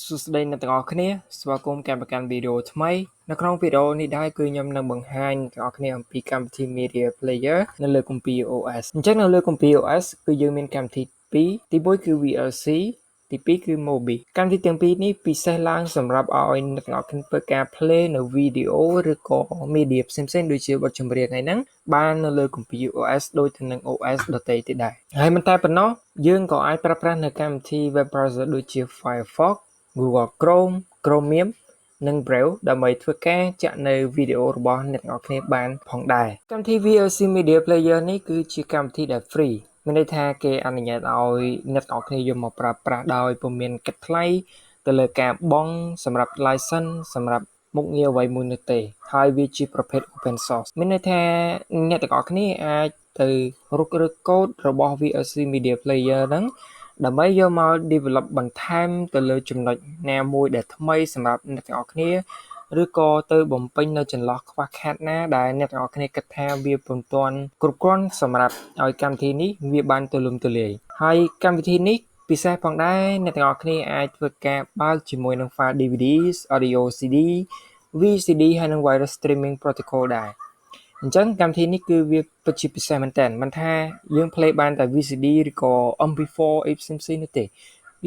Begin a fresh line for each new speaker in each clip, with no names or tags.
សួស្តីអ្នកទាំងអស់គ្នាស្វាគមន៍កម្មការវីដេអូថ្មីនៅក្នុងវីដេអូនេះដែរគឺខ្ញុំនឹងបង្ហាញអ្នកទាំងអស់គ្នាអំពីកម្មវិធី Media Player នៅលើ KOOMPI OS អញ្ចឹងនៅលើ KOOMPI OS គឺយើងមានកម្មវិធីពីរទី1គឺ VLC ទី2គឺ Mobi កម្មវិធីទាំងពីរនេះពិសេសឡើងសម្រាប់ឲ្យអ្នកទាំងអស់គ្នាធ្វើការ play នៅវីដេអូឬក៏ media ផ្សេងៗដូចជាបទចម្រៀងហ្នឹងបាននៅលើ KOOMPI OS ដូចទៅនឹង OS ដទៃទៀតដែរហើយមិនតែប៉ុណ្ណោះយើងក៏អាចប្រើប្រាស់នៅកម្មវិធី web browser ដូចជា Firefox Google Chrome, Chromium និង Brave ដើម្បីធ្វើការចាក់នៅវីដេអូរបស់អ្នកទាំងអស់គ្នាបានផងដែរកម្មវិធី VLC Media Player នេះគឺជាកម្មវិធីដែល free មានន័យថាគេអនុញ្ញាតឲ្យអ្នកទាំងអស់គ្នាយកមកប្រើប្រាស់ដោយពុំមានគិតថ្លៃទៅលើការបង់សម្រាប់ license សម្រាប់មុខងារអ្វីមួយនោះទេហើយវាជាប្រភេទ open source មានន័យថាអ្នកទាំងអស់គ្នាអាចទៅរុករកកូដរបស់ VLC Media Player ហ្នឹងដើម្បីយកមក develop បន្ថែមទៅលើចំណុចណាមួយដែលថ្មីសម្រាប់អ្នកទាំងអស់គ្នាឬក៏ទៅបំពេញនៅចន្លោះខ្វះខាតណាដែលអ្នកទាំងអស់គ្នាគិតថាវាពុំទាន់គ្រប់គ្រាន់សម្រាប់ឲ្យកម្មវិធីនេះវាបានទូលំទូលាយហើយកម្មវិធីនេះពិសេសផងដែរអ្នកទាំងអស់គ្នាអាចធ្វើការបើកជាមួយនឹង file DVD audio CD VCD ហើយនិង wireless streaming protocol ដែរអញ្ចឹងកម្មវិធីនេះគឺវាពិតជាពិសេសមែនតើមិនថាយើង play បានតែ VCD ឬក៏ MP4 អីផ្សេងៗនោះទេ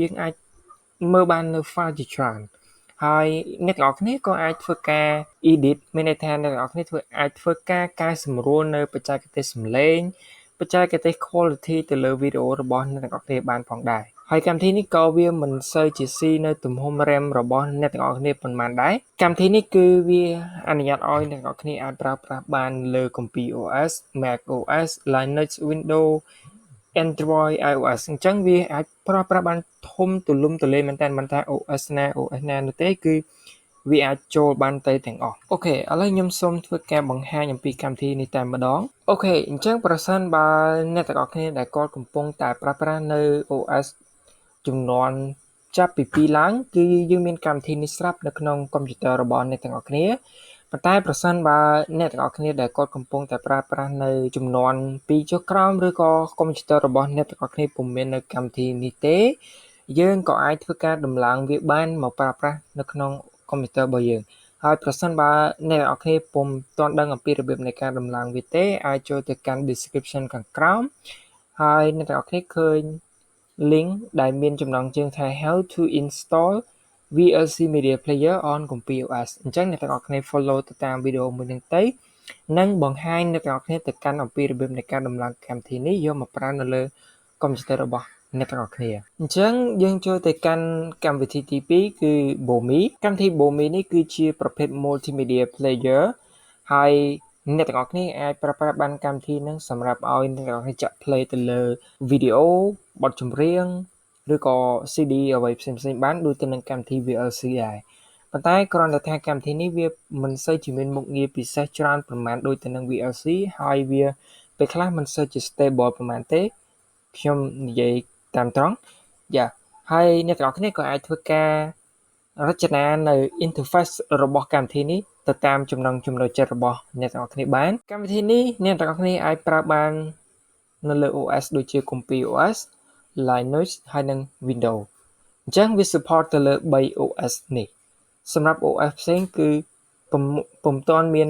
យើងអាចមើលបាននៅ file ជាច្រើនហើយអ្នកទាំងអស់គ្នាក៏អាចធ្វើការ edit មានន័យថាអ្នកទាំងអស់គ្នាអាចធ្វើការកែសម្រួលនៅបច្ចេកទេសសំឡេងបច្ចេកទេស quality ទៅលើវីដេអូរបស់អ្នកទាំងអស់គ្នាបានផងដែរហើយកម្មវិធីនេះក៏វាមិនសូវជាស៊ីនៅទំហំ RAM របស់អ្នកទាំងអស់គ្នាប៉ុន្មានដែរកម្មវិធីនេះគឺវាអនុញ្ញាតឲ្យអ្នកទាំងអស់គ្នាអាចប្រើប្រាស់បានលើ KOOMPI OS Mac OS Linux Windows Android iOS អញ្ចឹងវាអាចប្រើប្រាស់បានធំទូលំទូលាយមែនតើមិនថា OS ណានោះទេគឺវាអាចចូលបានទៅទាំងអស់អូខេឥឡូវខ្ញុំសូមធ្វើការបង្ហាញអំពីកម្មវិធីនេះតែម្ដងអូខេអញ្ចឹងប្រសិនបើអ្នកទាំងអស់គ្នាដែលគាត់កំពុងតែប្រើប្រាស់នៅ OS ចំនួនចាប់ពី2ឡើងគឺយើងមានកម្មវិធីនេះស្រាប់នៅក្នុងកុំព្យូទ័ររបស់អ្នកទាំងអស់គ្នាប៉ុន្តែប្រសិនបើអ្នកទាំងអស់គ្នាដែលគាត់កំពុងតែប្រើប្រាស់នៅចំនួន2ចុះក្រោមឬក៏កុំព្យូទ័ររបស់អ្នកទាំងអស់គ្នាពុំមាននៅកម្មវិធីនេះទេយើងក៏អាចធ្វើការដំឡើងវាបានមកប្រើប្រាស់នៅក្នុងកុំព្យូទ័ររបស់យើងហើយប្រសិនបើអ្នកទាំងអស់គ្នាពុំទាន់ដឹងអំពីរបៀបនៃការដំឡើងវាទេអាចចូលទៅកាន់ description ខាងក្រោមហើយអ្នកទាំងអស់គ្នាឃើញ link ដែលមានចំណងជើងថា how to install VLC Media Player on KOOMPI OS អញ្ចឹងអ្នកទាំងអស់គ្នា follow ទៅតាមវីដេអូមួយនេះទៅនិងបង្ហាញអ្នកទាំងអស់គ្នាទៅកាន់អំពីរបៀបនៃការដំឡើងកម្មវិធីនេះយកមកប្រើនៅលើកុំព្យូទ័ររបស់អ្នកទាំងអស់គ្នាអញ្ចឹងយើងចូលទៅកាន់កម្មវិធីទី2គឺ bomi កម្មវិធី bomi នេះគឺជាប្រភេទ multimedia player ហើយអ្នកទាំងអស់គ្នាអាចប្រើប្រាស់បានកម្មវិធីហ្នឹងសម្រាប់ឲ្យអ្នកទាំងអស់គ្នាចាក់ play ទៅលើវីដេអូបទចម្រៀងឬក៏ CD អ្វីផ្សេងៗបានដូចទៅនឹងកម្មវិធី VLC ដែរប៉ុន្តែគ្រាន់តែថាកម្មវិធីនេះវាមិនសូវជាមានមុខងារពិសេសច្រើនប្រហែលដូចទៅនឹង VLC ហើយវាពេលខ្លះមិនសូវជា stable ប្រហែលទេខ្ញុំនិយាយតាមត្រង់យ៉ាហើយអ្នកទាំងអស់គ្នាក៏អាចធ្វើការរចនានៅ interface របស់កម្មវិធីនេះទៅតាមចំណង់ចំណូលចិត្តរបស់អ្នកទាំងអស់គ្នាបានកម្មវិធីនេះអ្នកទាំងអស់គ្នាអាចប្រើបាននៅលើ OS ដូចជា KOOMPI OS Linux ហើយនិង Windows អញ្ចឹងវា support ទៅលើ3 OS នេះសម្រាប់ OS ផ្សេងគឺពុំទាន់មាន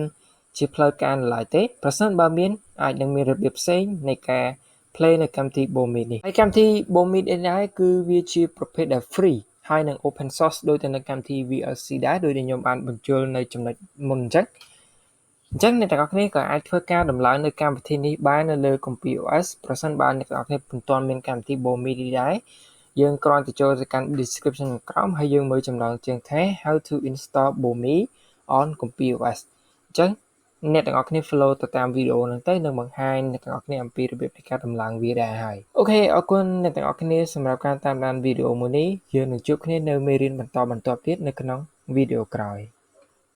ជាផ្លូវការនៅឡើយទេប្រសិនបើមានអាចនឹងមានរបៀបផ្សេងនៃការ play នៅកម្មវិធី bomi នេះហើយកម្មវិធី bomi នេះដែរគឺវាជាប្រភេទដែល free ហើយនឹង open source ដូចទៅនឹងកម្មវិធី VLC ដែរដោយដែលខ្ញុំបានបញ្ចូលនៅចំណុចមុនអញ្ចឹងអ្នកទាំងអស់គ្នាក៏អាចធ្វើការដំឡើងនៅកម្មវិធីនេះបាននៅលើ KOOMPI OS ប្រសិនបើអ្នកទាំងអស់គ្នាពុំទាន់មានកម្មវិធី bomi នេះដែរយើងគ្រាន់តែចូលទៅកាន់ description ក្រោមហើយយើងមើលចំណងជើងថា how to install bomi on KOOMPI OS អញ្ចឹងអ្នកទាំងអស់គ្នា follow ទៅតាមវីដេអូហ្នឹងទៅនឹងបង្ហាញអ្នកទាំងអស់គ្នាអំពីរបៀបនៃការដំឡើងវាដែរហើយអូខេអរគុណអ្នកទាំងអស់គ្នាសម្រាប់ការតាមដានវីដេអូមួយនេះយើងនឹងជួបគ្នានៅមេរៀនបន្តទៀតនៅក្នុងវីដេអូក្រោយ